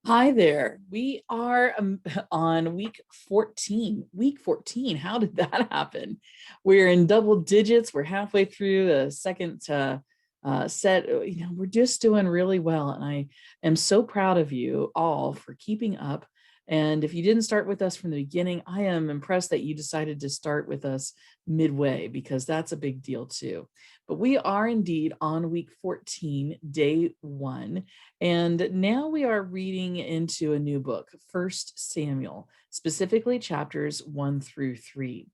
Hi there. We are on week 14. Week 14. How did that happen? We're in double digits. We're halfway through the second set. We're just doing really well. And I am so proud of you all for keeping up. And if you didn't start with us from the beginning, I am impressed that you decided to start with us midway because that's a big deal too. But we are indeed on week 14, day one. And now we are reading into a new book, First Samuel, specifically chapters 1 through 3.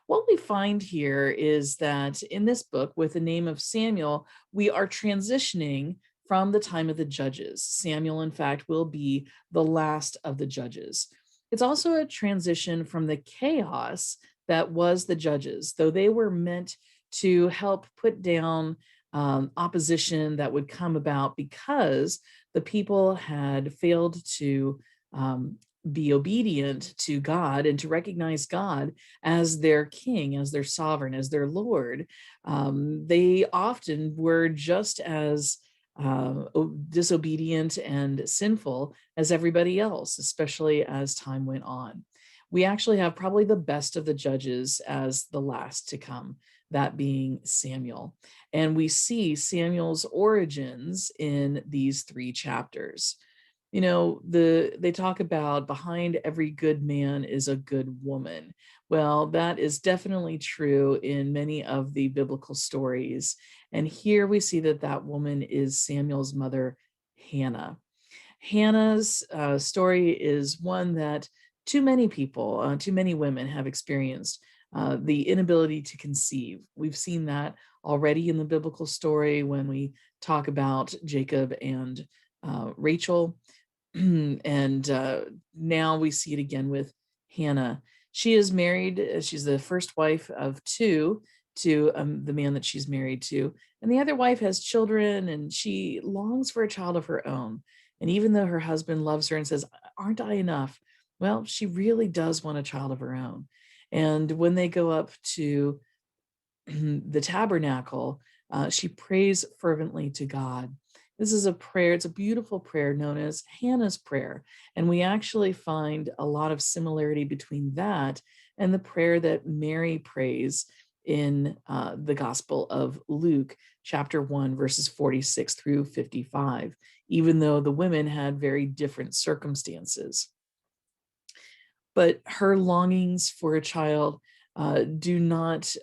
What we find here is that in this book, with the name of Samuel, we are transitioning from the time of the judges. Samuel, in fact, will be the last of the judges. It's also a transition from the chaos that was the judges, though they were meant to help put down opposition that would come about because the people had failed to be obedient to God and to recognize God as their king, as their sovereign, as their Lord. They often were just as disobedient and sinful as everybody else, especially as time went on. We actually have probably the best of the judges as the last to come, that being Samuel. And we see Samuel's origins in these 3 chapters. They talk about behind every good man is a good woman. Well, that is definitely true in many of the biblical stories. And here we see that that woman is Samuel's mother, Hannah. Hannah's story is one that too many people, too many women have experienced, the inability to conceive. We've seen that already in the biblical story when we talk about Jacob and Rachel. And now we see it again with Hannah. She is married, she's the first wife of two to the man that she's married to. And the other wife has children and she longs for a child of her own. And even though her husband loves her and says, "Aren't I enough?" Well, she really does want a child of her own. And when they go up to the tabernacle, she prays fervently to God. This is a prayer, it's a beautiful prayer known as Hannah's prayer. And we actually find a lot of similarity between that and the prayer that Mary prays in the Gospel of Luke, chapter 1, verses 46 through 55, even though the women had very different circumstances. But her longings for a child do not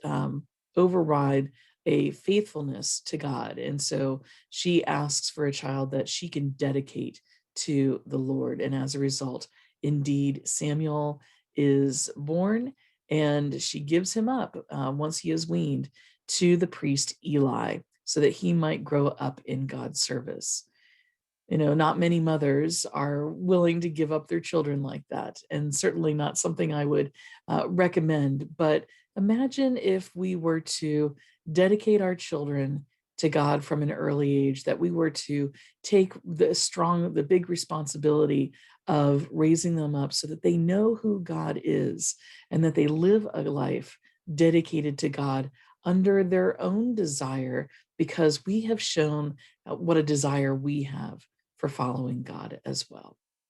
override a faithfulness to God. And so she asks for a child that she can dedicate to the Lord. And as a result, indeed, Samuel is born and she gives him up once he is weaned to the priest Eli so that he might grow up in God's service. Not many mothers are willing to give up their children like that, and certainly not something I would recommend. But imagine if we were to dedicate our children to God from an early age, that we were to take the big responsibility of raising them up so that they know who God is and that they live a life dedicated to God under their own desire, because we have shown what a desire we have for following God as well.